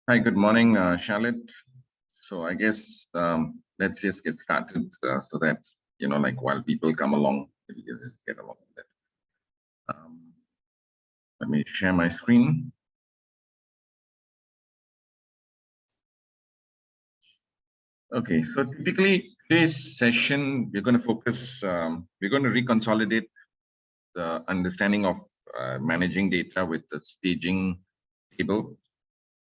Hi, good morning, Charlotte. So I guess let's just get started so that, like while people come along, we can just get along with it. Let me share my screen. Okay, so typically today's session, we're going to focus, we're going to reconsolidate the understanding of managing data with the staging table.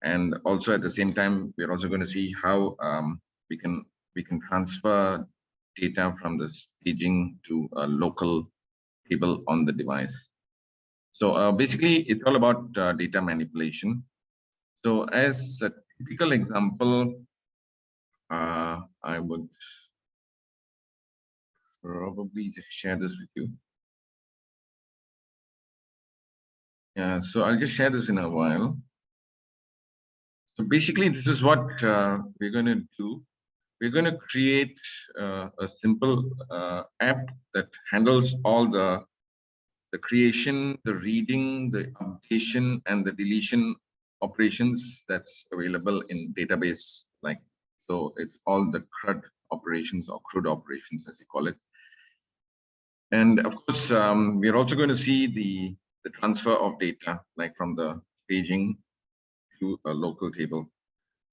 And also at the same time, we're also going to see how we can transfer data from the staging to a local table on the device. So basically, it's all about data manipulation. So as a typical example, I would probably just share this with you. Yeah, so I'll just share this in a while. So basically, this is what we're going to do. We're going to create a simple app that handles all the creation, the reading, the updation, and the deletion operations that's available in database. So it's all the CRUD operations or CRUD operations, as you call it. And of course, we're also going to see the transfer of data, like from the staging to a local table.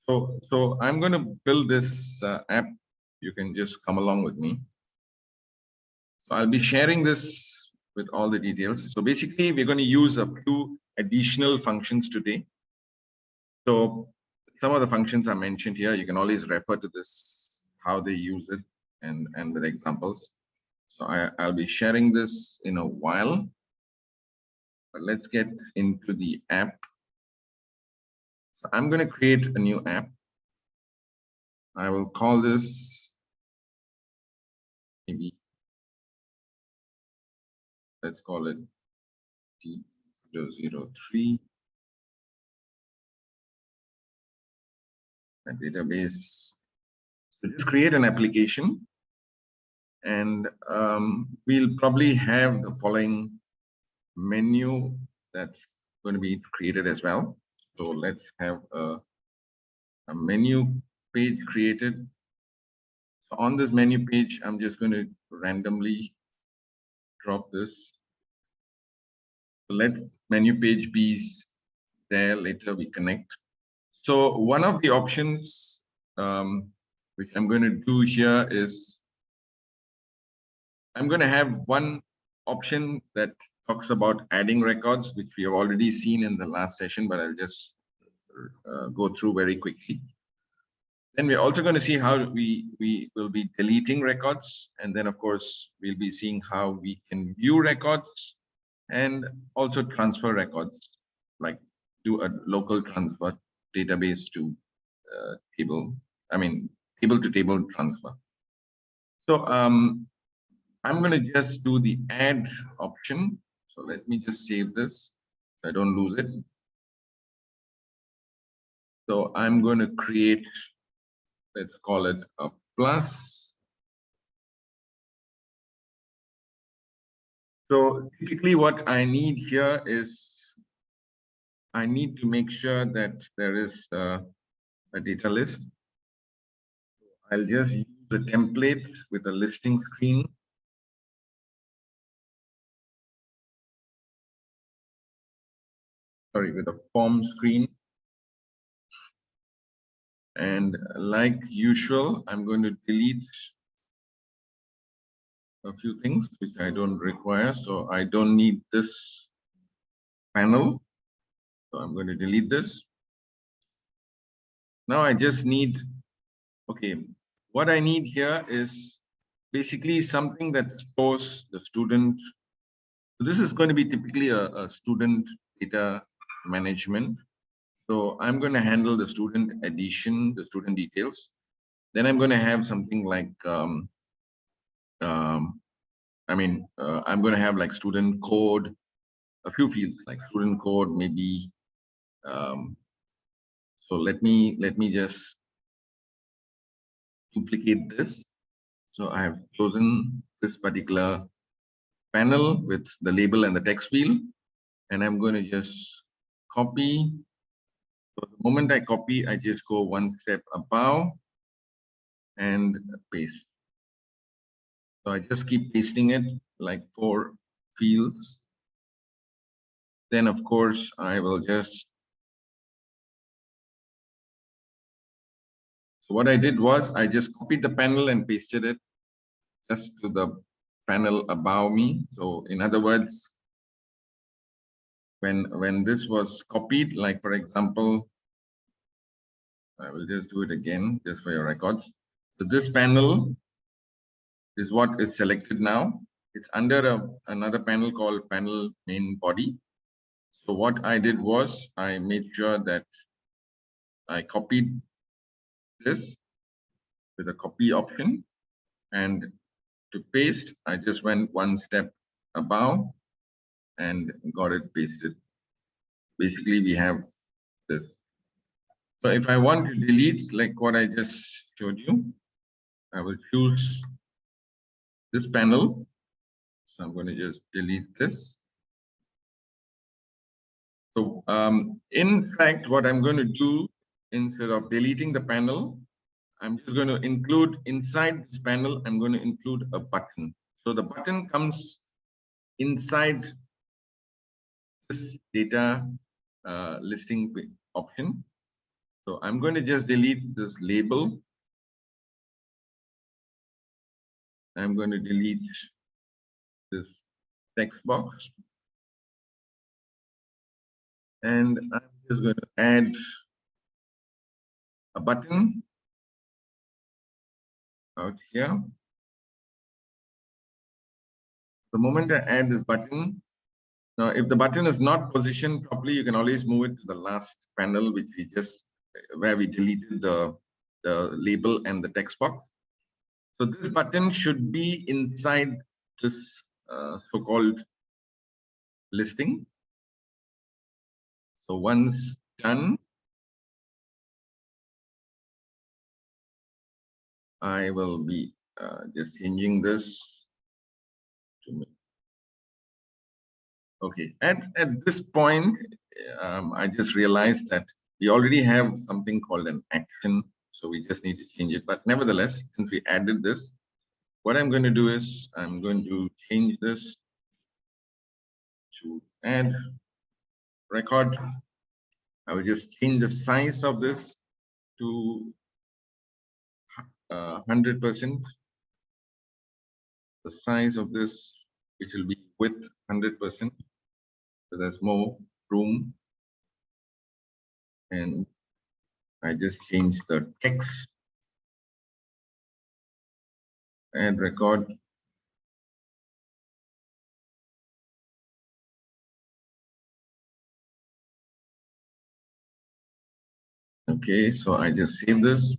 So I'm going to build this app. You can just come along with me. So I'll be sharing this with all the details. So basically, we're going to use a few additional functions today. So some of the functions are mentioned here. You can always refer to this, how they use it, and with examples. So I'll be sharing this in a while. But let's get into the app. So I'm going to create a new app. I will call this maybe, let's call it T003. A database. So just create an application, and we'll probably have the following menu that's going to be created as well. So let's have a menu page created. So on this menu page, I'm just going to randomly drop this. So let menu page be there. Later we connect. So one of the options which I'm going to do here is I'm going to have one option that talks about adding records, which we have already seen in the last session, but I'll just go through very quickly. Then we're also going to see how we will be deleting records. And then, of course, we'll be seeing how we can view records and also transfer records, like do a local transfer database to table, table to table transfer. So I'm going to just do the add option. So let me just save this so I don't lose it. So I'm going to create, let's call it a plus. So typically what I need here is I need to make sure that there is a data list. I'll just use the template with a listing screen. Sorry, with a form screen. And like usual, I'm going to delete a few things which I don't require. So I don't need this panel. So I'm going to delete this. Now I just need, okay, what I need here is basically something that stores the student. So this is going to be typically a student data management. So I'm going to handle the student addition, the student details. Then I'm going to have something like, I'm going to have like student code, a few fields like student code, maybe. So let me just duplicate this. So I have chosen this particular panel with the label and the text field, and I'm going to just copy So the moment I copy, I just go one step above and paste. So I just keep pasting it like 4 fields. Then of course I will just, so what I did was I just copied the panel and pasted it just to the panel above me. So in other words, when this was copied, like for example, I will just do it again just for your records. So this panel is what is selected now. It's under another panel called panel main body. So what I did was I made sure that I copied this with a copy option, and to paste, I just went one step above and got it pasted. Basically, we have this. So if I want to delete, like what I just showed you, I will choose this panel. So I'm going to just delete this. So in fact, what I'm going to do, instead of deleting the panel, I'm just going to include inside this panel, I'm going to include a button. So the button comes inside this data listing option. So I'm going to just delete this label. I'm going to delete this text box. And I'm just going to add a button out here. The moment I add this button, now if the button is not positioned properly, you can always move it to the last panel, which we just, where we deleted the label and the text box. So this button should be inside this so-called listing. So once done, I will be just changing this to me. Okay, at this point, I just realized that we already have something called an action. So we just need to change it. But nevertheless, since we added this, what I'm going to do is I'm going to change this to add record. I will just change the size of this to 100%. The size of this, which will be width 100%. So there's more room. And I just changed the text. Add record. Okay, so I just save this.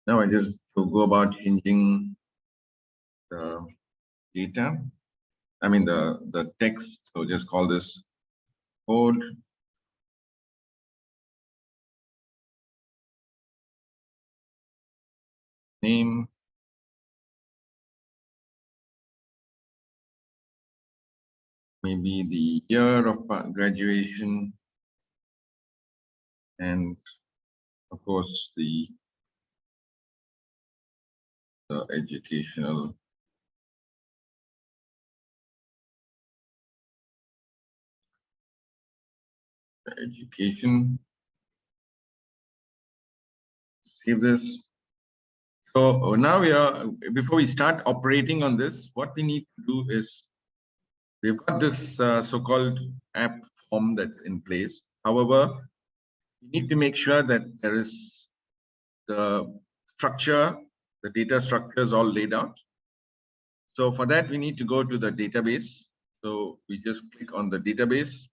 Now I just go about changing the data. I mean the text. So just call this code. Name. Maybe the year of graduation. And of course the educational education. Save this. So now we are, before we start operating on this, what we need to do is we've got this so-called app form that's in place. However, we need to make sure that there is the structure, the data structure is all laid out. So for that, we need to go to the database. So we just click on the database.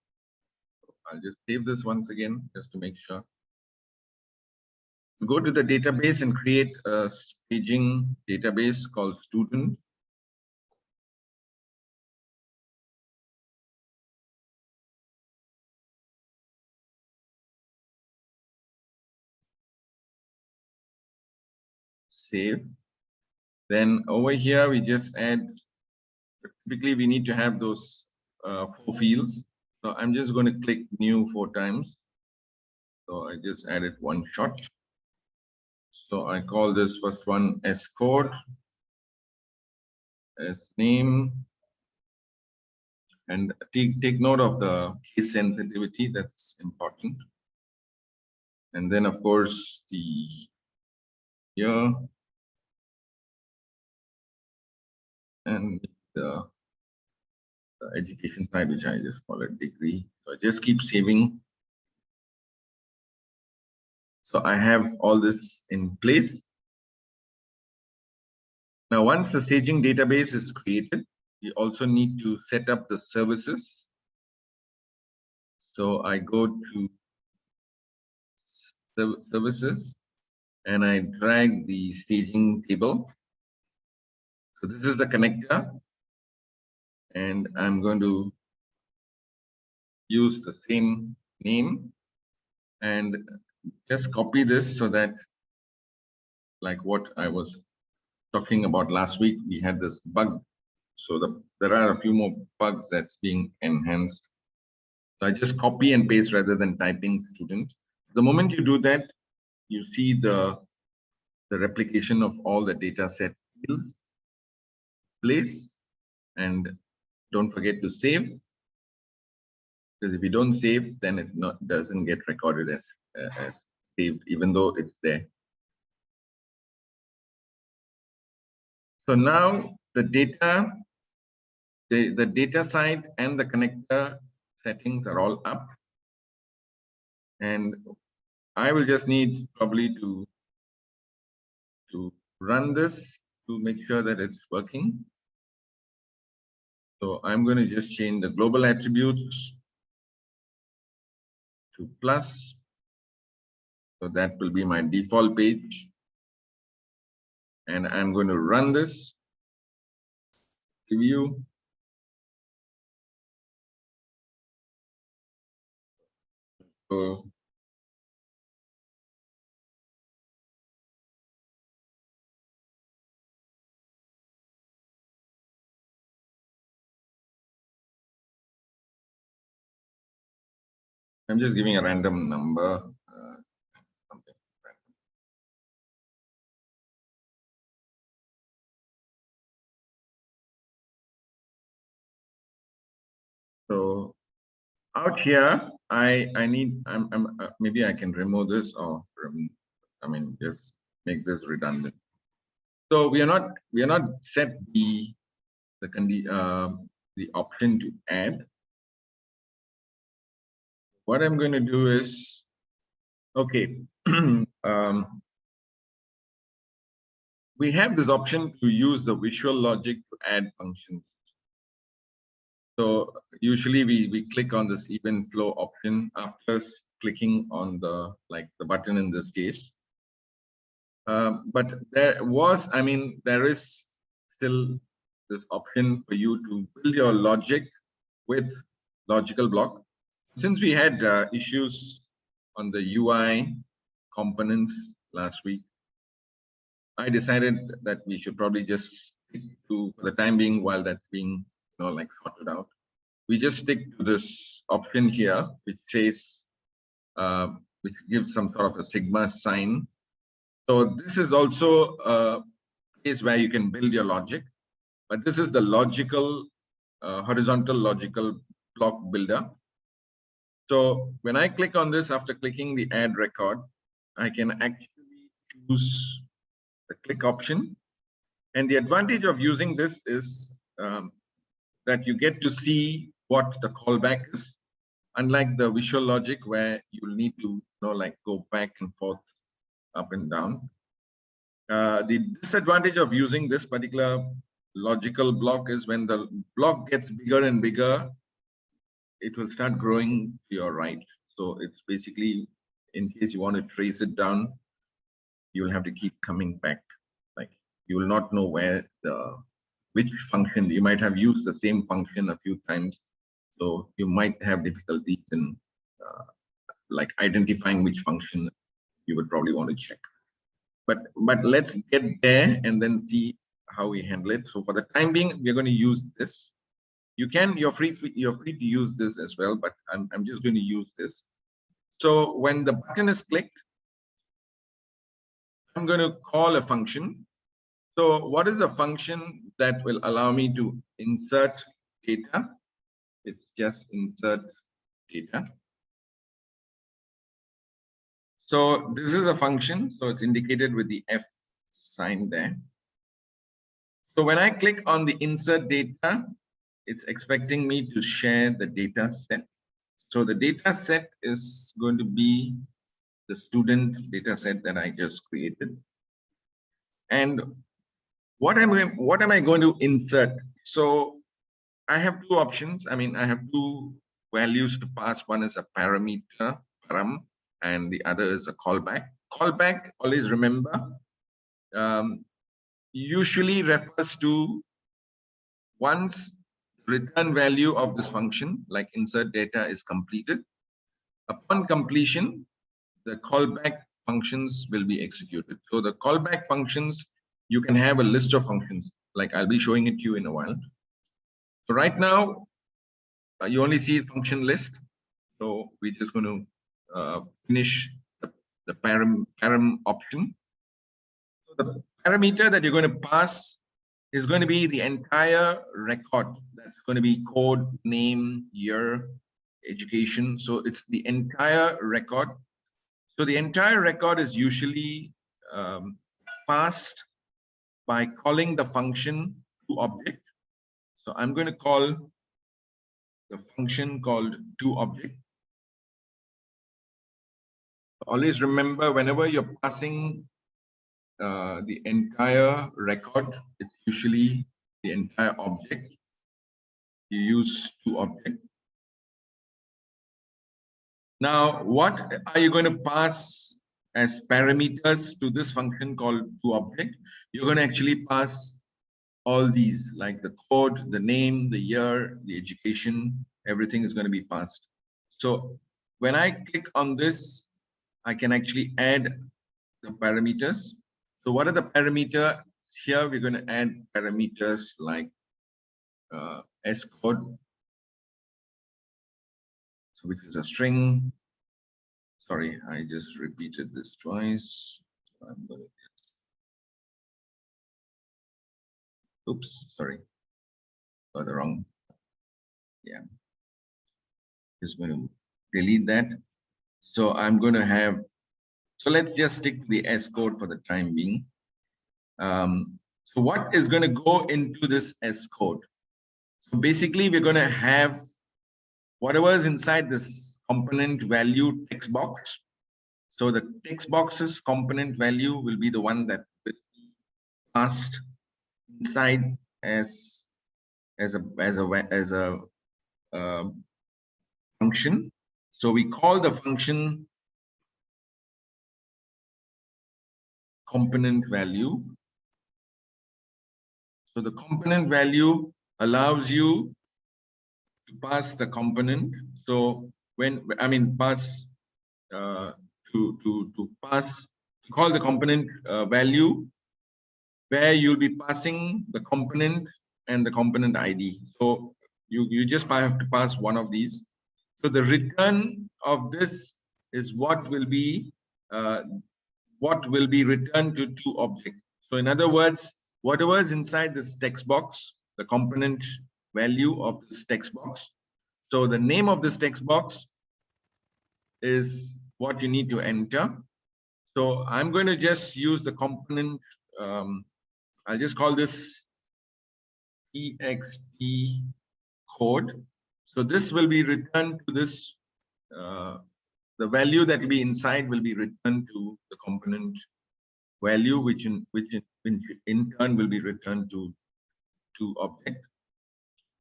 I'll just save this once again, just to make sure. Go to the database and create a staging database called student. Save. Then over here, we just add, typically we need to have those 4 fields. So I'm just going to click new 4 times. So I just added one shot. So I call this first one S code, S name, and take note of the case sensitivity. That's important. And then of course the year and the education side, which I just call it degree. So I just keep saving. So I have all this in place. Now, once the staging database is created, we also need to set up the services. So I go to services and I drag the staging table. So this is the connector, and I'm going to use the same name and just copy this so that, like what I was talking about last week, we had this bug. So there are a few more bugs that's being enhanced. So I just copy and paste rather than typing student. The moment you do that, you see the replication of all the data set fields place, and don't forget to save, because if you don't save, then it doesn't get recorded as saved, even though it's there. So now the data, the data side and the connector settings are all up, and I will just need probably to run this to make sure that it's working. So I'm going to just change the global attributes to plus. So that will be my default page. And I'm going to run this review. So I'm just giving a random number. Something random. So out here, I need maybe I can remove this, or I mean just make this redundant. So we are not set the option to add. What I'm going to do is, okay, we have this option to use the visual logic to add functions. So usually we click on this event flow option after clicking on the button in this case. But there is still this option for you to build your logic with logical block. Since we had issues on the UI components last week, I decided that we should probably just stick to, for the time being, while that's being sorted out, we just stick to this option here, which says which gives some sort of a sigma sign. So this is also a place where you can build your logic, but this is the logical horizontal logical block builder. So when I click on this, after clicking the add record, I can actually choose the click option. And the advantage of using this is that you get to see what the callback is, unlike the visual logic where you'll need to go back and forth, up and down. The disadvantage of using this particular logical block is when the block gets bigger and bigger, it will start growing to your right. So it's basically, in case you want to trace it down, you'll have to keep coming back. Like, you will not know which function. You might have used the same function a few times, so you might have difficulties in identifying which function you would probably want to check. But let's get there and then see how we handle it. So for the time being, we're going to use this. you're free to use this as well, but I'm just going to use this. So when the button is clicked, I'm going to call a function. So what is a function that will allow me to insert data? It's just insert data. So this is a function, so it's indicated with the F sign there. So when I click on the insert data, it's expecting me to share the data set. So the data set is going to be the student data set that I just created. And what am I going to insert? So I have two options. I mean, I have two values to pass. One is a parameter, param, and the other is a callback. Callback, always remember, usually refers to once return value of this function, like insert data, is completed. Upon completion, the callback functions will be executed. So the callback functions, you can have a list of functions, like I'll be showing it to you in a while. So right now, you only see function list. So we're just going to finish the param option. So the parameter that you're going to pass is going to be the entire record. That's going to be code, name, year, education. So it's the entire record. So the entire record is usually passed by calling the function toObject. So I'm going to call the function called toObject. Always remember, whenever you're passing the entire record, it's usually the entire object. You use toObject. Now, what are you going to pass as parameters to this function called toObject? You're going to actually pass all these, like the code, the name, the year, the education, everything is going to be passed. So when I click on this, I can actually add the parameters. So what are the parameters? Here we're going to add parameters like S code, so which is a string. Sorry, I just repeated this twice. I'm going to, oops, sorry, got the wrong. Yeah, just going to delete that. So I'm going to have, so let's just stick to the S code for the time being. So what is going to go into this S code? So basically, we're going to have whatever is inside this component value text box. So the text box's component value will be the one that will be passed inside as a function. So we call the function component value. So the component value allows you to pass the component. So when pass to call the component value, where you'll be passing the component and the component ID. So you just have to pass one of these. So the return of this is what will be returned to toObject. So in other words, whatever is inside this text box, the component value of this text box. So the name of this text box is what you need to enter. So I'm going to just use the component. I'll just call this ext code. So this will be returned to this. The value that will be inside will be returned to the component value, which in turn will be returned to object,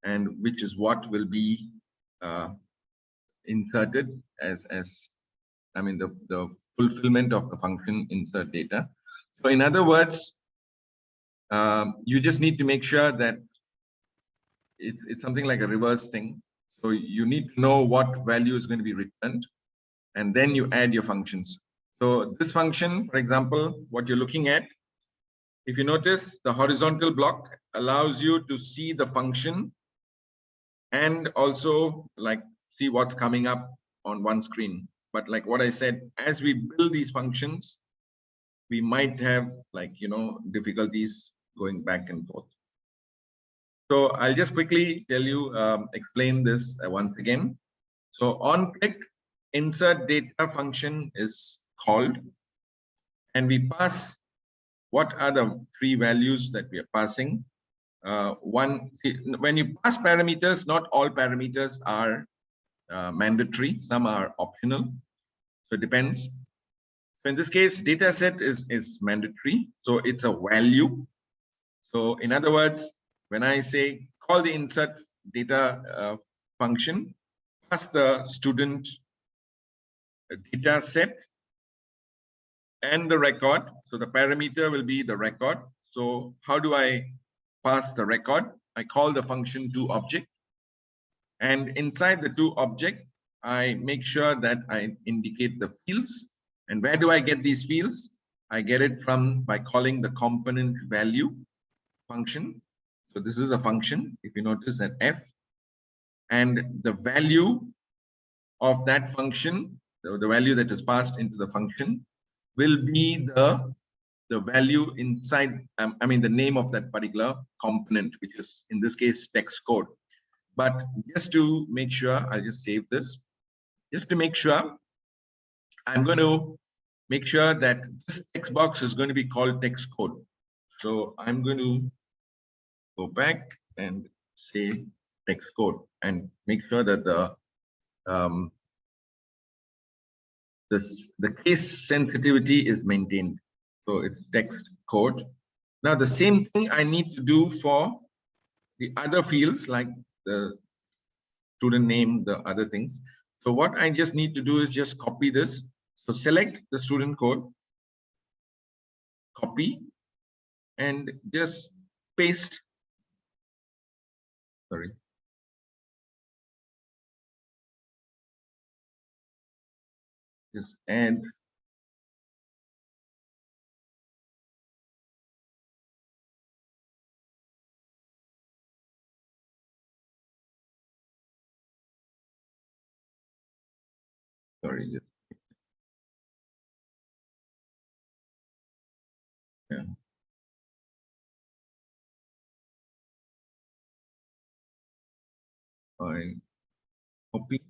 and which is what will be inserted as the fulfillment of the function insert data. So in other words, you just need to make sure that it's something like a reverse thing. So you need to know what value is going to be returned, and then you add your functions. So this function, for example, what you're looking at, if you notice, the horizontal block allows you to see the function and also like see what's coming up on one screen. But like what I said, as we build these functions, we might have like, difficulties going back and forth. So I'll just quickly tell you, explain this once again. So on click, insert data function is called, and we pass what are the three values that we are passing. When you pass parameters, not all parameters are mandatory, some are optional. So it depends. So in this case, data set is mandatory. So it's a value. So in other words, when I say call the insert data function, pass the student data set and the record. So the parameter will be the record. So how do I pass the record? I call the function toObject. And inside the toObject, I make sure that I indicate the fields. And where do I get these fields? I get it by calling the component value function. So this is a function, if you notice, an f. And the value of that function, the value that is passed into the function, will be the value inside, the name of that particular component, which is in this case text code. But just to make sure, I'll just save this. Just to make sure, I'm going to make sure that this text box is going to be called text code. So I'm going to go back and say text code and make sure that the case sensitivity is maintained. So it's text code. Now the same thing I need to do for the other fields like the student name, the other things. So what I just need to do is just copy this. So select the student code, copy, and just paste. Sorry. Just add. Sorry. Yeah. I copy.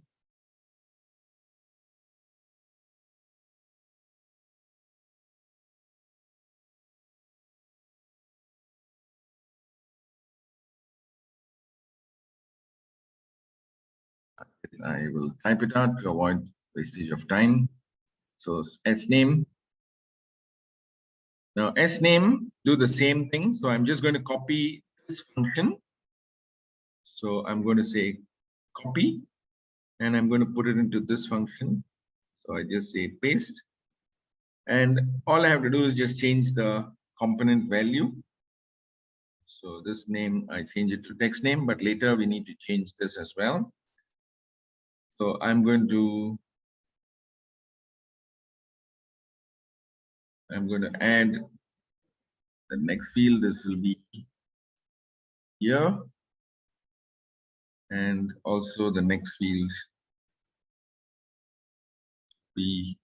I will type it out to avoid wastage of time. So S name. Now S name, do the same thing. So I'm just going to copy this function. So I'm going to say copy, and I'm going to put it into this function. So I just say paste. And all I have to do is just change the component value. So this name, I change it to text name, but later we need to change this as well. So I'm going to add the next field. This will be here. And also the next field be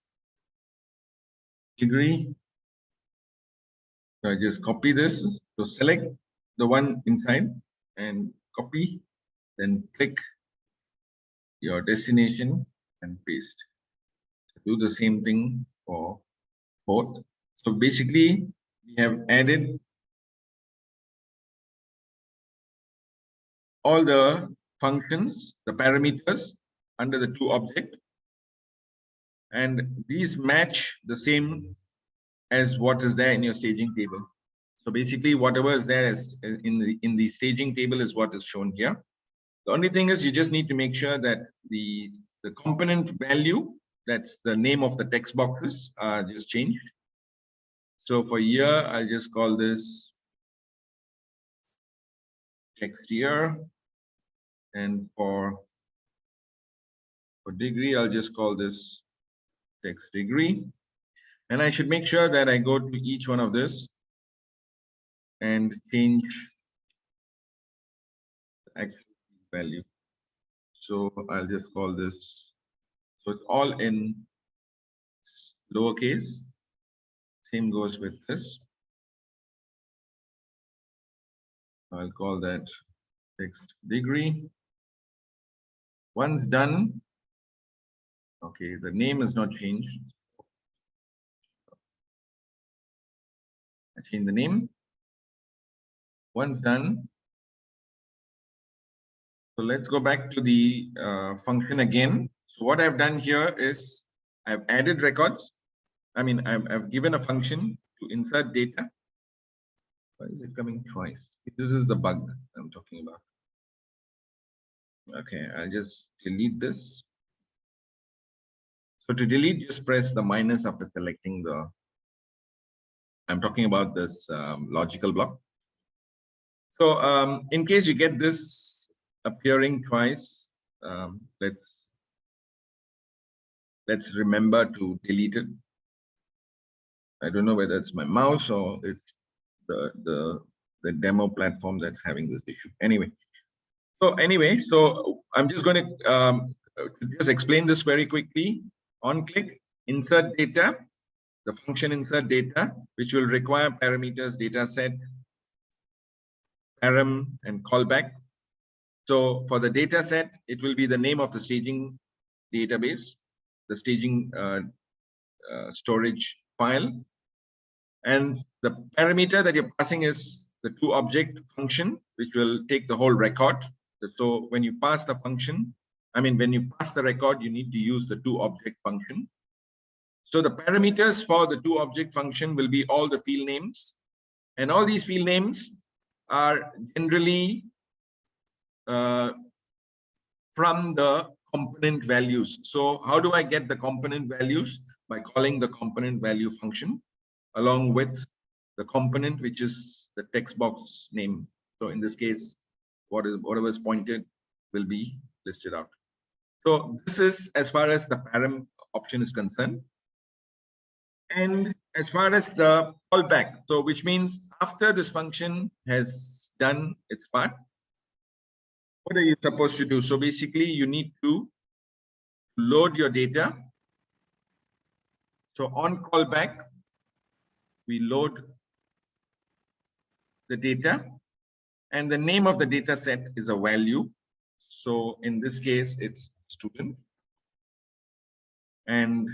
degree. So I just copy this. So select the one inside and copy, then click your destination and paste. Do the same thing for both. So basically, we have added all the functions, the parameters under the toObject, and these match the same as what is there in your staging table. So basically, whatever is there in the staging table is what is shown here. The only thing is you just need to make sure that the component value, that's the name of the text boxes, are just changed. So for year, I'll just call this text year, and for degree, I'll just call this text degree. And I should make sure that I go to each one of this and change the actual value. So I'll just call this. So it's all in lowercase. Same goes with this. I'll call that text degree. Once done, okay, the name is not changed. I change the name. Once done, so let's go back to the function again. So what I've done here is I've added records. I mean, I've given a function to insert data. Why is it coming twice? This is the bug I'm talking about. Okay, I'll just delete this. So to delete, just press the minus after selecting the, I'm talking about this logical block. So in case you get this appearing twice, let's remember to delete it. I don't know whether it's my mouse or it's the demo platform that's having this issue. Anyway, so I'm just going to just explain this very quickly. On click, insert data, the function insert data, which will require parameters, data set, param, and callback. So for the data set, it will be the name of the staging database, the staging storage file. And the parameter that you're passing is the toObject function, which will take the whole record. So when you pass the function, I mean, when you pass the record, you need to use the toObject function. So the parameters for the toObject function will be all the field names. And all these field names are generally from the component values. So how do I get the component values? By calling the component value function along with the component, which is the text box name. So in this case, whatever is pointed will be listed out. So this is as far as the param option is concerned. And as far as the callback, so which means after this function has done its part, what are you supposed to do? So basically you need to load your data. So on callback, we load the data, and the name of the data set is a value. So in this case, it's student. And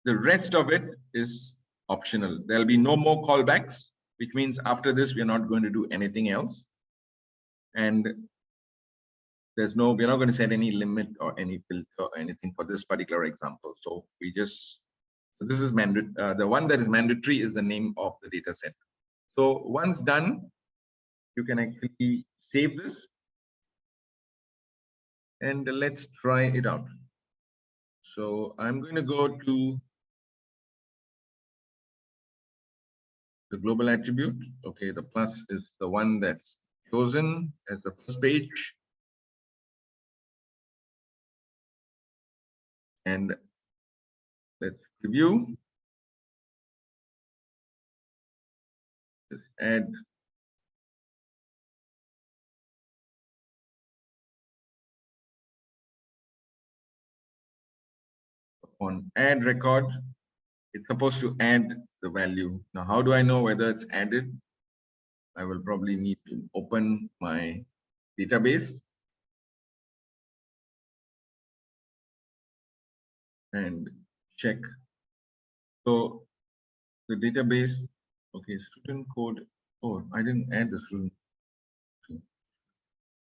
the rest of it is optional. There'll be no more callbacks, which means after this, we're not going to do anything else. And we're not going to set any limit or any filter or anything for this particular example. So we just, so this is mandatory. The one that is mandatory is the name of the data set. So once done, you can actually save this. And let's try it out. So I'm going to go to the global attribute. Okay, the plus is the one that's chosen as the first page. And let's preview. Just add on add record. It's supposed to add the value. Now, how do I know whether it's added? I will probably need to open my database and check. So the database, okay, student code. Oh, I didn't add the student.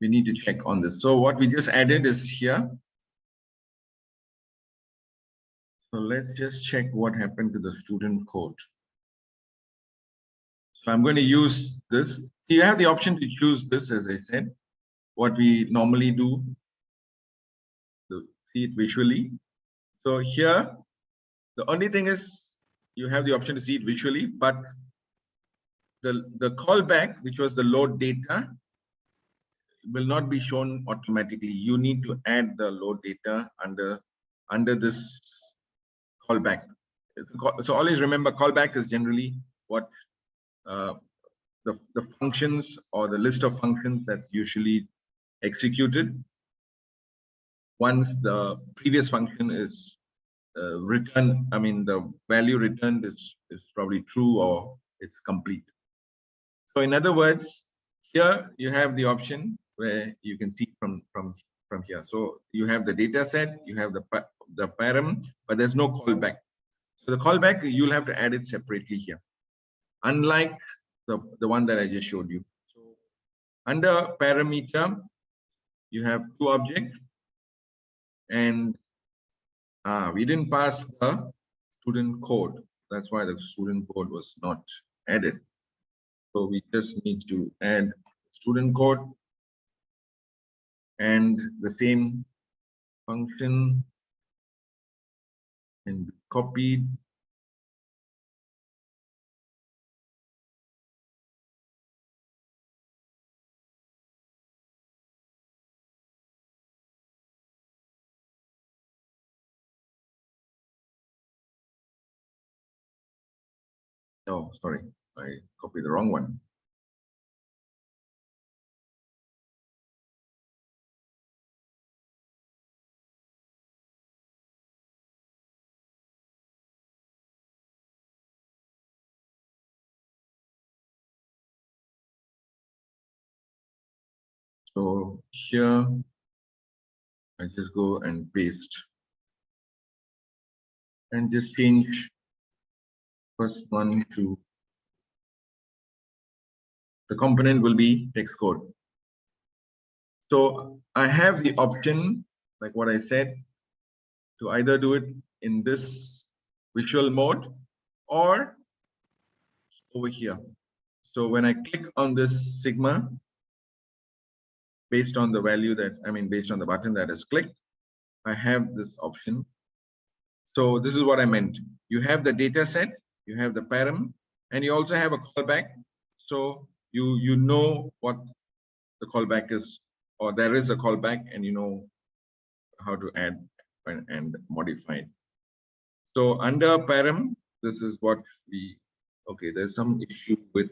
We need to check on this. So what we just added is here. So let's just check what happened to the student code. So I'm going to use this. So you have the option to choose this, as I said, what we normally do to see it visually. So here, the only thing is you have the option to see it visually, but the callback, which was the load data, will not be shown automatically. You need to add the load data under this callback. So always remember, callback is generally what the functions or the list of functions that's usually executed once the previous function is returned. I mean, the value returned is probably true or it's complete. So in other words, here you have the option where you can see from here. So you have the data set, you have the param, but there's no callback. So the callback, you'll have to add it separately here, unlike the one that I just showed you. So under parameter, you have two objects, and we didn't pass the student code. That's why the student code was not added. So we just need to add student code and the same function can be copied. Oh, sorry, I copied the wrong one. So here, I just go and paste and just change first one to the component will be text code. So I have the option, like what I said, to either do it in this visual mode or over here. So when I click on this sigma, based on the value that, I mean, based on the button that is clicked, I have this option. So this is what I meant. You have the data set, you have the param, and you also have a callback. So you know what the callback is, or there is a callback, and you know how to add and modify it. So under param, this is what we, okay, there's some issue with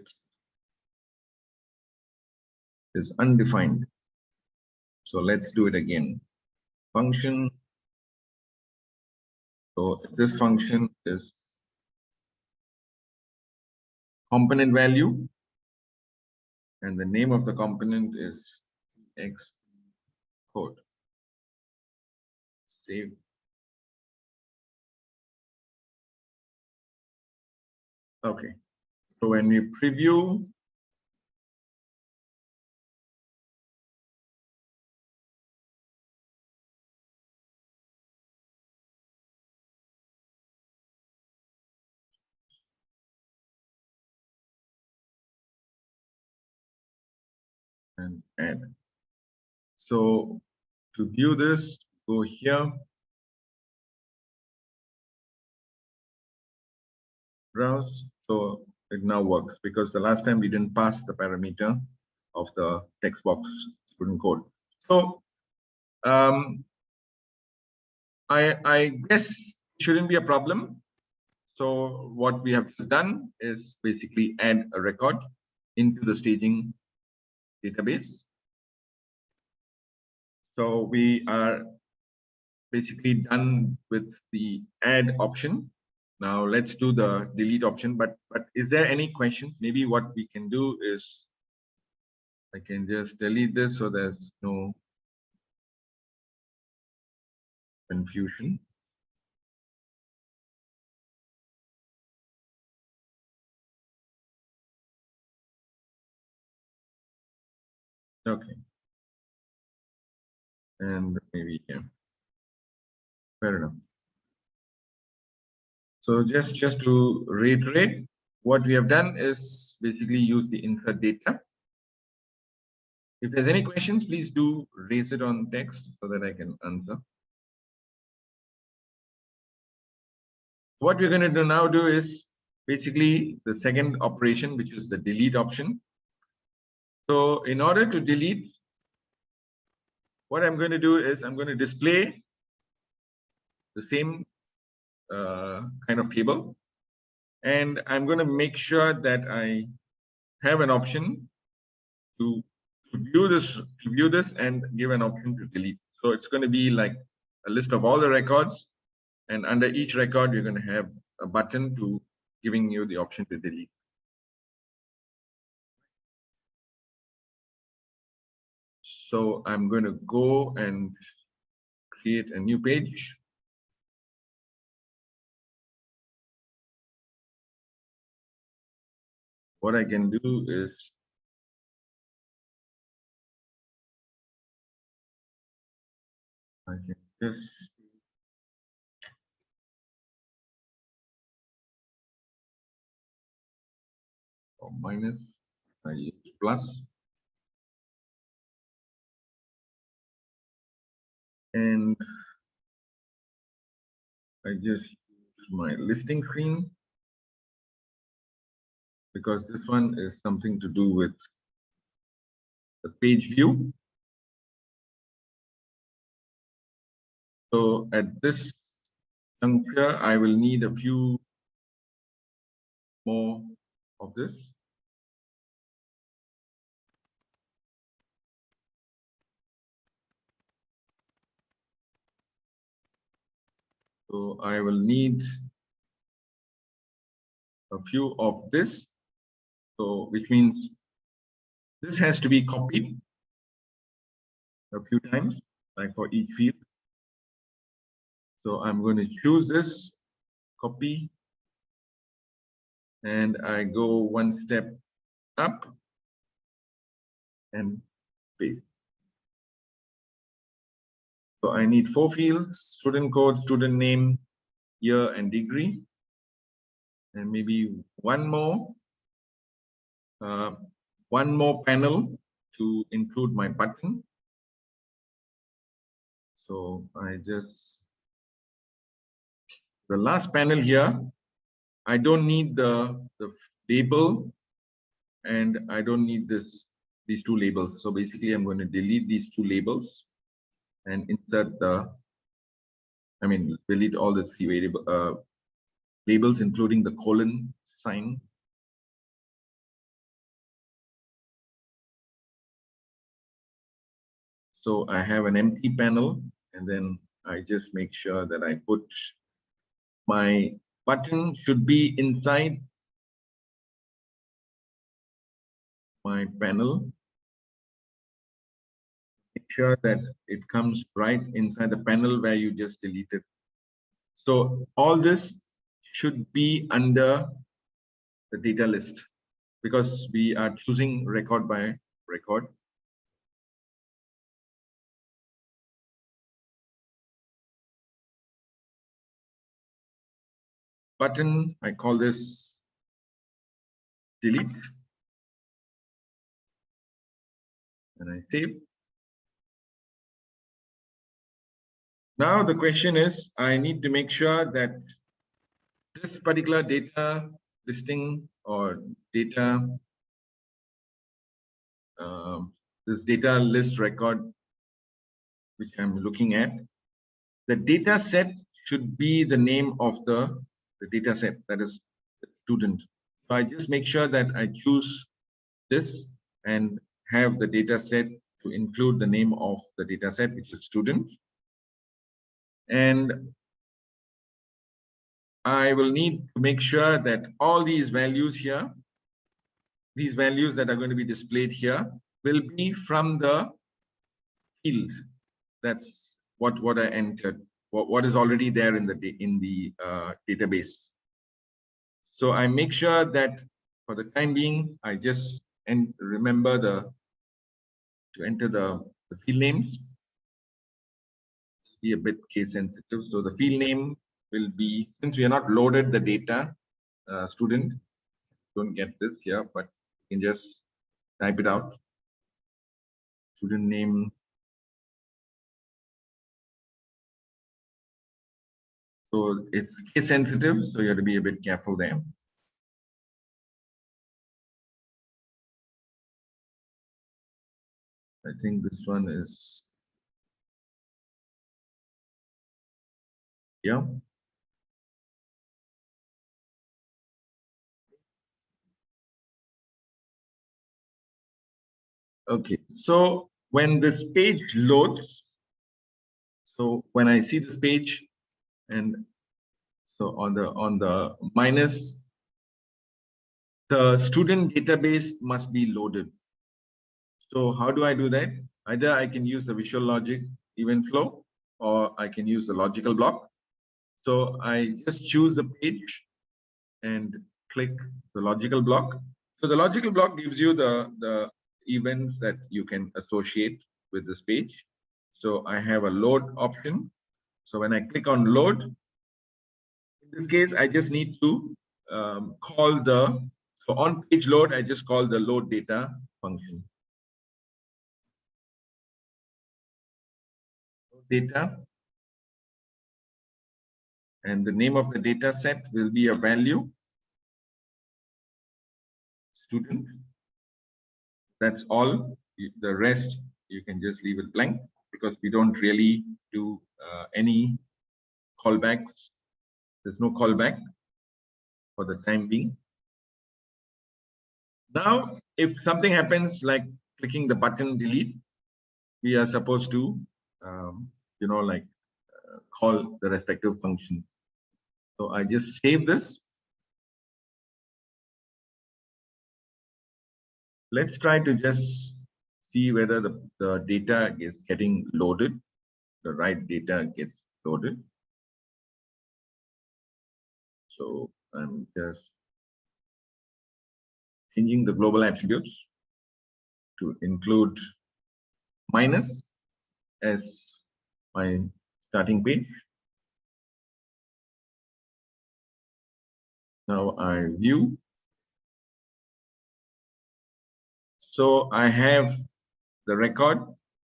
this undefined. So let's do it again. Function. So this function is component value, and the name of the component is X code. Save. Okay. So when we preview, and add. So to view this, go here, browse. So it now works because the last time we didn't pass the parameter of the text box student code. So I guess it shouldn't be a problem. So what we have just done is basically add a record into the staging database. So we are basically done with the add option. Now let's do the delete option. But is there any questions? Maybe what we can do is I can just delete this so there's no confusion. Okay. And maybe, yeah, fair enough. So just to reiterate, what we have done is basically use the insert data. If there's any questions, please do raise it on text so that I can answer. What we're going to do now is basically the second operation, which is the delete option. So in order to delete, what I'm going to do is I'm going to display the same kind of table, and I'm going to make sure that I have an option to to view this and give an option to delete. So it's going to be like a list of all the records, and under each record, you're going to have a button to giving you the option to delete. So I'm going to go and create a new page. What I can do is I can just minus, I use plus, and I just use my listing screen because this one is something to do with the page view. So at this juncture, I will need a few more of this. So I will need a few of this. So which means this has to be copied a few times, like for each field. So I'm going to choose this, copy, and I go one step up and paste. So I need 4 fields: student code, student name, year, and degree, and maybe one more panel to include my button. So the last panel here, I don't need the label, and I don't need these 2 labels. So basically I'm going to delete these 2 labels and insert delete all the 3 variable labels, including the colon sign. So I have an empty panel, and then I just make sure that I put my button should be inside my panel. Make sure that it comes right inside the panel where you just deleted. So all this should be under the data list because we are choosing record by record. Button, I call this delete, and I save. Now the question is, I need to make sure that this particular data listing or data, this data list record, which I'm looking at, the data set should be the name of the data set, that is the student. So I just make sure that I choose this and have the data set to include the name of the data set, which is student. And I will need to make sure that all these values here, these values that are going to be displayed here, will be from the field. That's what I entered, what is already there in the database. So I make sure that for the time being, I just remember to enter the field names. Be a bit case sensitive. So the field name will be, since we are not loaded the data, student, don't get this here, but you can just type it out. Student name. So it's case sensitive, so you have to be a bit careful there. I think this one is, yeah. Okay, so when this page loads, so when I see the page, and so on the minus, the student database must be loaded. So how do I do that? Either I can use the visual logic event flow, or I can use the logical block. So I just choose the page and click the logical block. So the logical block gives you the events that you can associate with this page. So I have a load option. So when I click on load, in this case, I just need to call so on page load, I just call the load data function. Data, and the name of the data set will be a value student. That's all. The rest you can just leave it blank, because we don't really do any callbacks. There's no callback for the time being. Now, if something happens like clicking the button delete, we are supposed to call the respective function. So I just save this. Let's try to just see whether the data is getting loaded, the right data gets loaded. So I'm just changing the global attributes to include minus as my starting page. Now I view. So I have the record.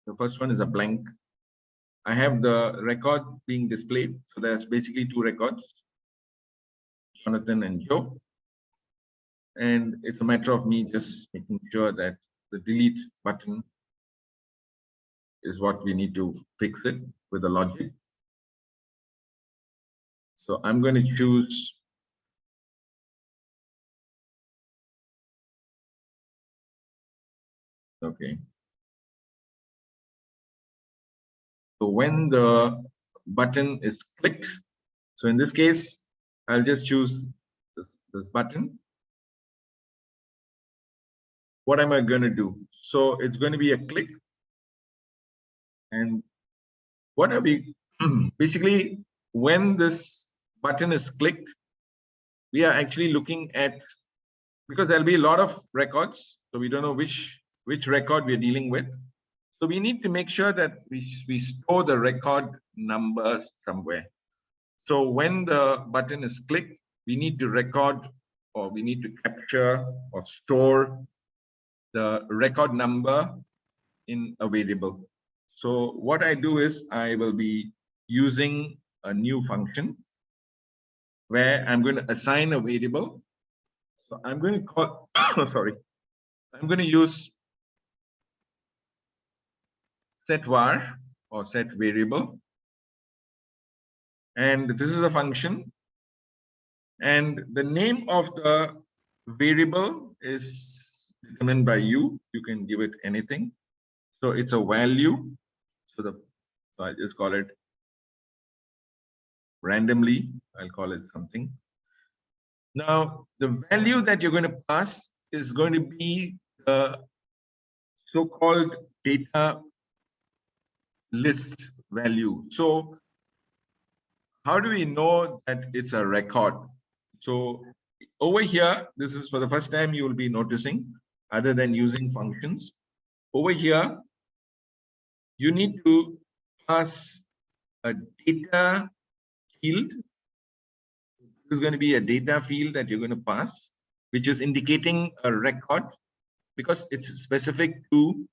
The first one is a blank. I have the record being displayed. So there's basically two records, Jonathan and Joe. And it's a matter of me just making sure that the delete button is what we need to fix it with the logic. So I'm going to choose okay. So when the button is clicked, so in this case, I'll just choose this button. What am I going to do? So it's going to be a click. And what are we basically, when this button is clicked, we are actually looking at, because there'll be a lot of records, so we don't know which record we're dealing with. So we need to make sure that we store the record numbers somewhere. So when the button is clicked, we need to record, or we need to capture or store the record number in a variable. So what I do is I will be using a new function where I'm going to assign a variable. So I'm going to call, sorry, I'm going to use set var or set variable. And this is a function. And the name of the variable is determined by you. You can give it anything. So it's a value. So I just call it randomly. I'll call it something. Now, the value that you're going to pass is going to be the so-called data list value. So how do we know that it's a record? So over here, this is for the first time you will be noticing, other than using functions. Over here, you need to pass a data field. This is going to be a data field that you're going to pass, which is indicating a record, because it's specific to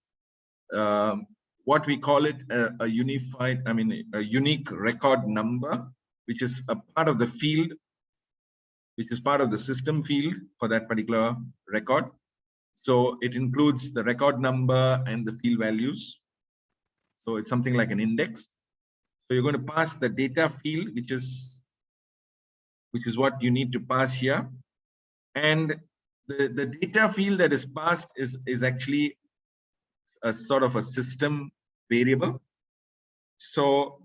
what we call it a unique record number, which is a part of the field, which is part of the system field for that particular record. So it includes the record number and the field values. So it's something like an index. So you're going to pass the data field, which is what you need to pass here. And the data field that is passed is actually a sort of a system variable. So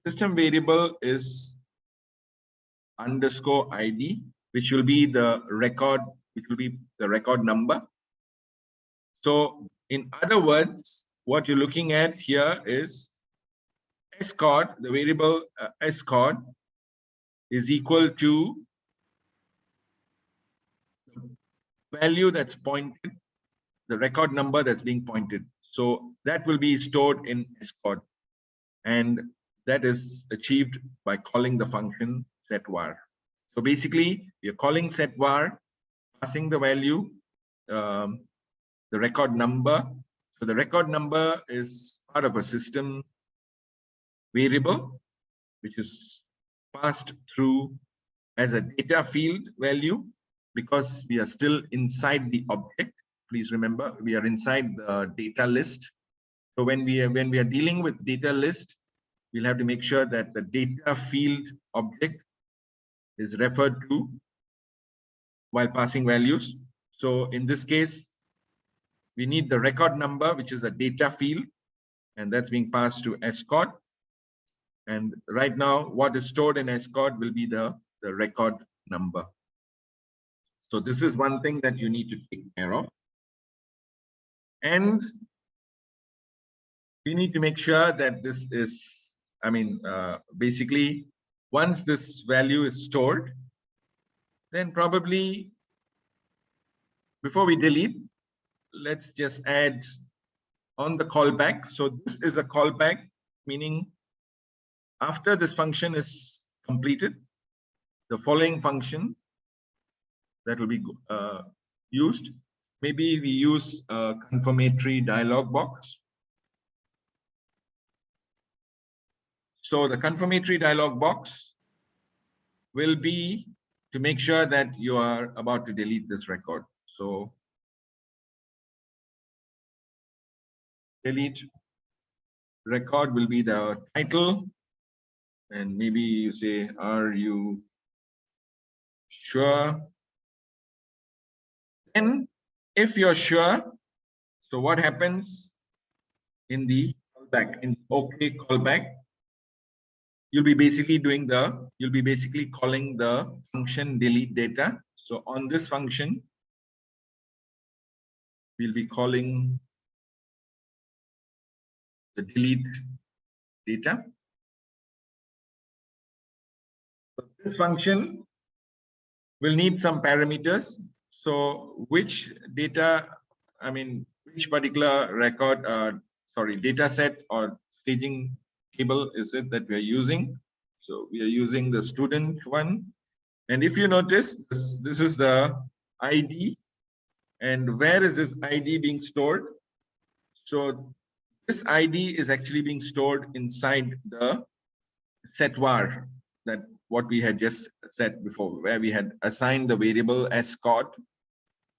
system variable is underscore ID, which will be the record, which will be the record number. So in other words, what you're looking at here is scord, the variable scord is equal to the value that's pointed, the record number that's being pointed. So that will be stored in scord, and that is achieved by calling the function setVar. So basically, you're calling setVar, passing the value, the record number. So the record number is part of a system variable, which is passed through as a data field value, because we are still inside the object. Please remember, we are inside the data list. So when we are dealing with data list, we'll have to make sure that the data field object is referred to while passing values. So in this case, we need the record number, which is a data field, and that's being passed to scord. And right now, what is stored in scord will be the record number. So this is one thing that you need to take care of. And you need to make sure that this is, basically, once this value is stored, then probably before we delete, let's just add on the callback. So this is a callback, meaning after this function is completed, the following function that will be used. Maybe we use a confirmatory dialog box. So the confirmatory dialog box will be to make sure that you are about to delete this record. So delete record will be the title, and maybe you say, are you sure? And if you're sure, so what happens in the callback, in OK callback, you'll be basically calling the function delete data. So on this function, we'll be calling the delete data. So this function will need some parameters. So which data, which particular record, data set or staging table is it that we are using? So we are using the student one. And if you notice, this is the ID. And where is this ID being stored? So this ID is actually being stored inside the setVar, that what we had just said before, where we had assigned the variable scord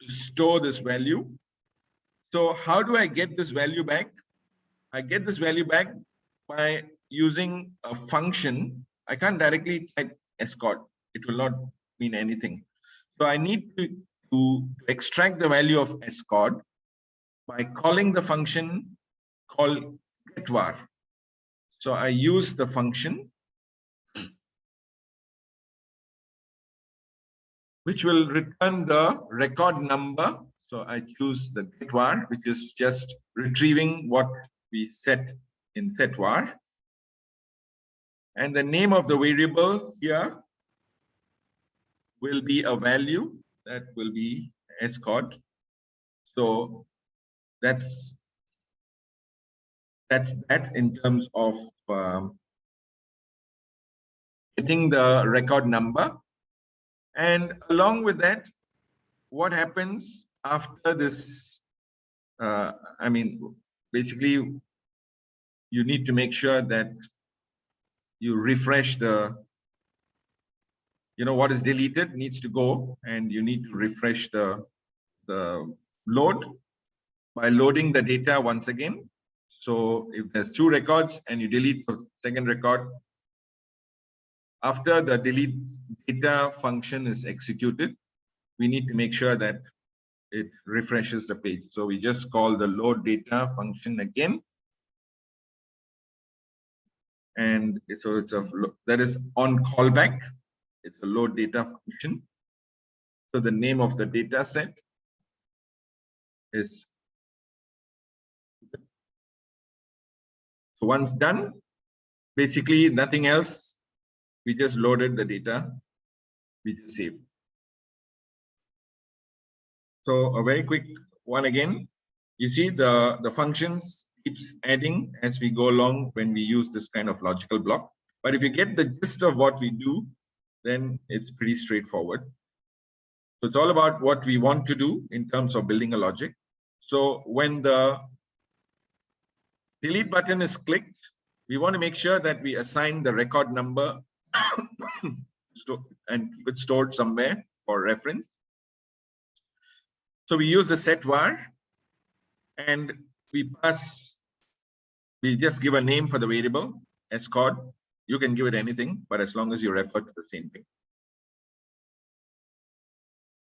to store this value. So how do I get this value back? I get this value back by using a function. I can't directly type scord. It will not mean anything. So I need to extract the value of scord by calling the function called getVar. So I use the function which will return the record number. So I choose the getVar, which is just retrieving what we set in setVar. And the name of the variable here will be a value that will be scord. So that's that in terms of getting the record number. And along with that, what happens after this? Basically, you need to make sure that you refresh the, what is deleted needs to go, and you need to refresh the load by loading the data once again. So if there's 2 records and you delete the second record, after the delete data function is executed, we need to make sure that it refreshes the page. So we just call the load data function again. And so that is on callback. It's a load data function. So the name of the data set is, so once done, basically nothing else. We just loaded the data, we just save. So a very quick one again. You see the functions keeps adding as we go along when we use this kind of logical block. But if you get the gist of what we do, then it's pretty straightforward. So it's all about what we want to do in terms of building a logic. So when the delete button is clicked, we want to make sure that we assign the record number and keep it stored somewhere for reference. So we use the set var and we just give a name for the variable scod. You can give it anything, but as long as you refer to the same thing.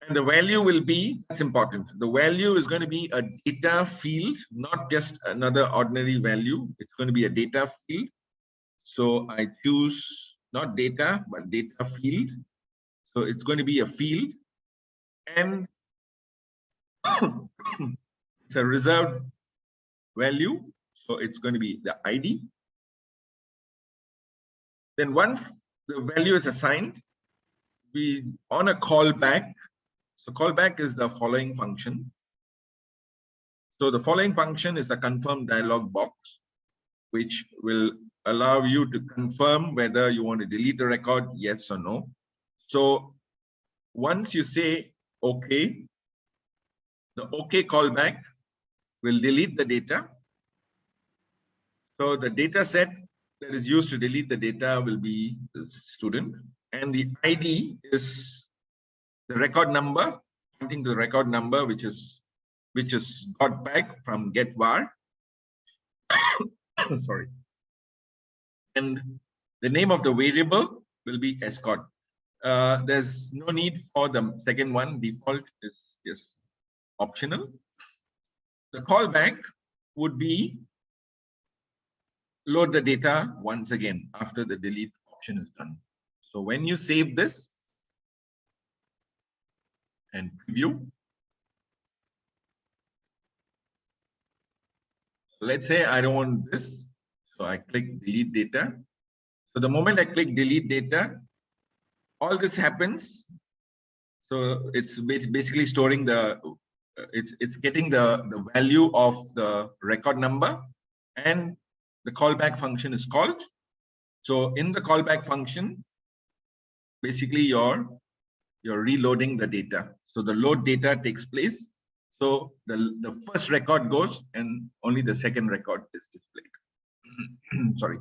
And the value will be, that's important. The value is going to be a data field, not just another ordinary value. It's going to be a data field. So I choose not data, but data field. So it's going to be a field. And it's a reserved value. So it's going to be the ID. Then once the value is assigned, we on a callback. So callback is the following function. So the following function is a confirm dialog box, which will allow you to confirm whether you want to delete the record, yes or no. So once you say OK, the OK callback will delete the data. So the data set that is used to delete the data will be the student, and the ID is the record number, pointing to the record number, which is got back from get var. Sorry. And the name of the variable will be scod. There's no need for the second one. Default is just optional. The callback would be load the data once again after the delete option is done. So when you save this and preview, let's say I don't want this, so I click delete data. So the moment I click delete data, all this happens. So it's basically storing it's getting the value of the record number, and the callback function is called. So in the callback function, basically you're reloading the data. So the load data takes place. So the first record goes and only the second record is displayed. Sorry.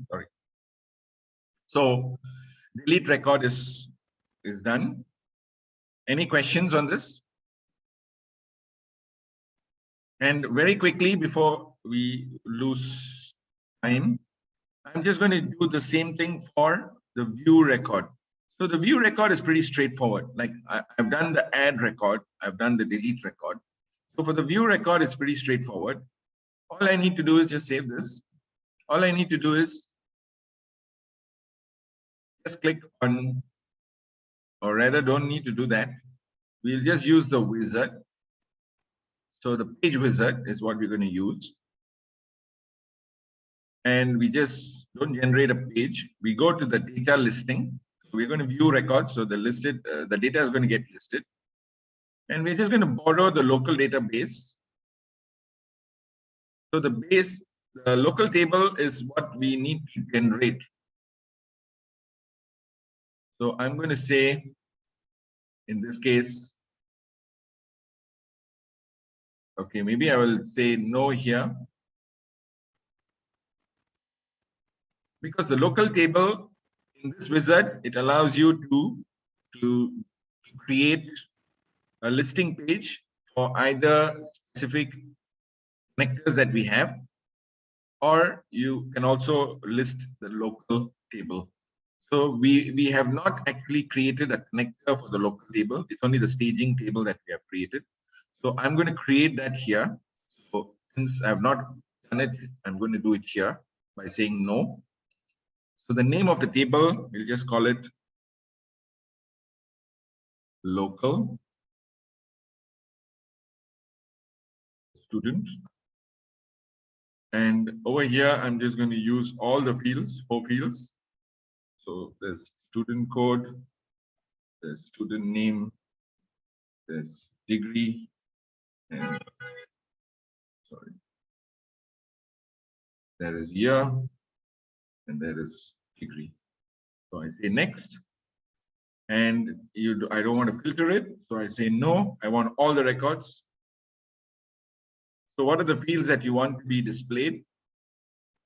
Sorry. So delete record is done. Any questions on this? And very quickly before we lose time, I'm just going to do the same thing for the view record. So the view record is pretty straightforward. Like I've done the add record, I've done the delete record. So for the view record, it's pretty straightforward. All I need to do is just save this. All I need to do is just click on, or rather don't need to do that. We'll just use the wizard. So the page wizard is what we're going to use. And we just don't generate a page. We go to the data listing. So we're going to view records. So the data is going to get listed. And we're just going to borrow the local database. So the local table is what we need to generate. So I'm going to say, in this case, okay, maybe I will say no here. Because the local table in this wizard, it allows you to create a listing page for either specific connectors that we have, or you can also list the local table. So we have not actually created a connector for the local table. It's only the staging table that we have created. So I'm going to create that here. So since I have not done it, I'm going to do it here by saying no. So the name of the table, we'll just call it local student. And over here, I'm just going to use all the fields, 4 fields. So there's student code, there's student name, there's degree, and sorry, there is year, and there is degree. So I say next, and I don't want to filter it. So I say no, I want all the records. So what are the fields that you want to be displayed?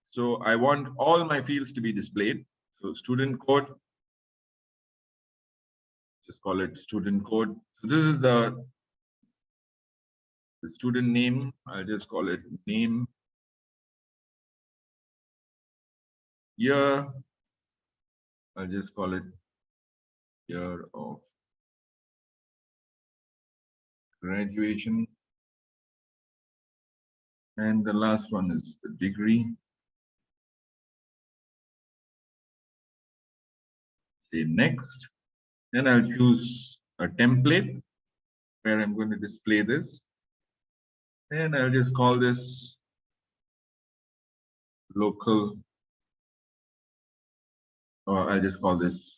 So I want all my fields to be displayed. So student code, just call it student code. So this is the student name. I'll just call it name. Year, I'll just call it year of graduation. And the last one is the degree. Say next. Then I'll choose a template where I'm going to display this. And I'll just call this local, or I'll just call this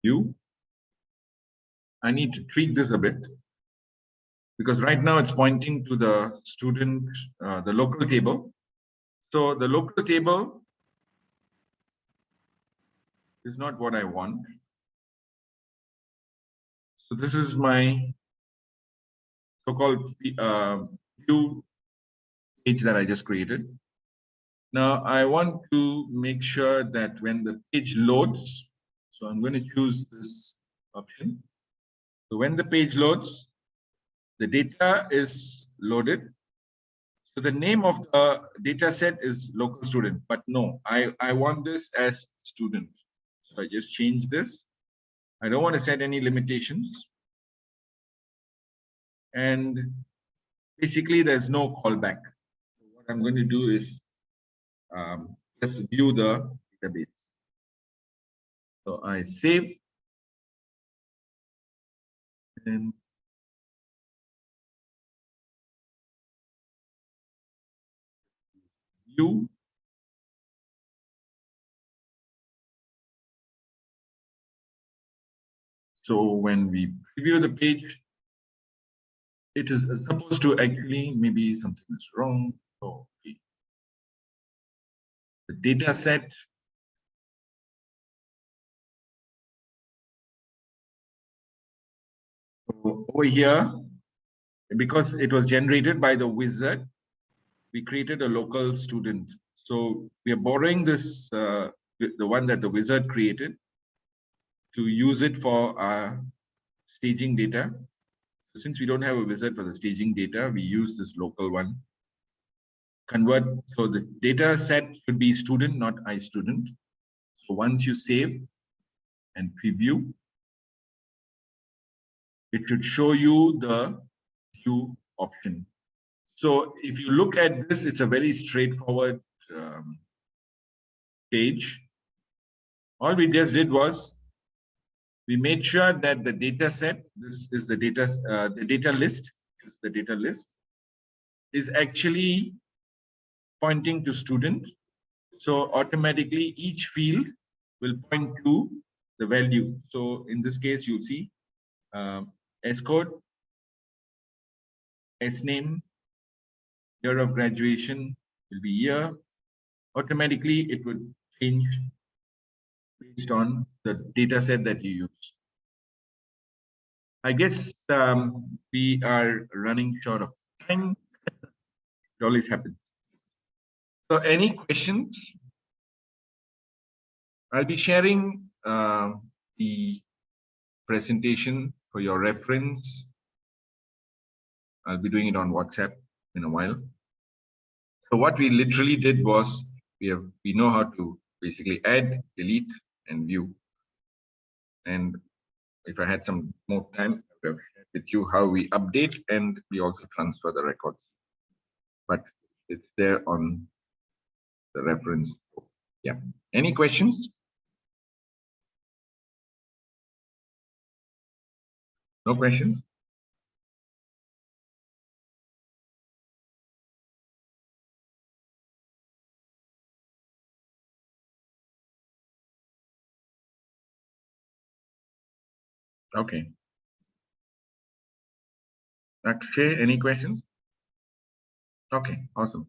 view. I need to tweak this a bit because right now it's pointing to the student, the local table. So the local table is not what I want. So this is my so-called view page that I just created. Now I want to make sure that when the page loads, so I'm going to choose this option. So when the page loads, the data is loaded. So the name of the data set is local student, but no, I want this as student. So I just change this. I don't want to set any limitations. And basically there's no callback. So what I'm going to do is just view the database. So I save and view. So when we preview the page, it is supposed to actually, maybe something is wrong. Oh, okay. The data set. So over here, because it was generated by the wizard, we created a local student. So we are borrowing this, the one that the wizard created, to use it for our staging data. So since we don't have a wizard for the staging data, we use this local one. Convert, so the data set should be student, not iStudent. So once you save and preview, it should show you the view option. So if you look at this, it's a very straightforward page. All we just did was we made sure that the data set, this is the data list, is the data list, is actually pointing to student. So automatically each field will point to the value. So in this case, you'll see S code, S name, year of graduation will be year. Automatically, it would change based on the data set that you use. I guess we are running short of time. It always happens. So any questions? I'll be sharing the presentation for your reference. I'll be doing it on WhatsApp in a while. So what we literally did was we know how to basically add, delete, and view. And if I had some more time, I would have shared with you how we update and we also transfer the records. But it's there on the reference. Yeah. Any questions? No questions? Okay. Akshay, any questions? Okay, awesome.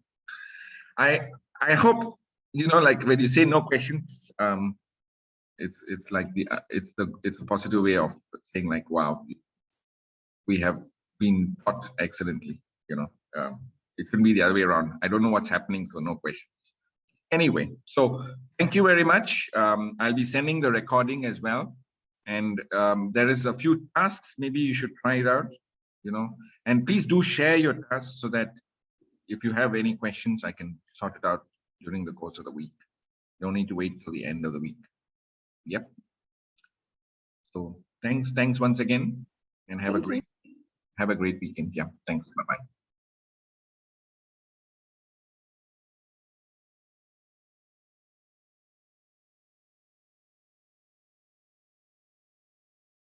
I hope, you know, like when you say no questions, it's like it's a positive way of saying like, wow, we have been taught excellently, you know. It shouldn't be the other way around. I don't know what's happening, so no questions. Anyway, so thank you very much. I'll be sending the recording as well. And there is a few tasks, maybe you should try it out, you know, and please do share your tasks so that if you have any questions, I can sort it out during the course of the week. You don't need to wait till the end of the week. Yep. So thanks once again, and have a great weekend. Yeah, thanks. Bye-bye.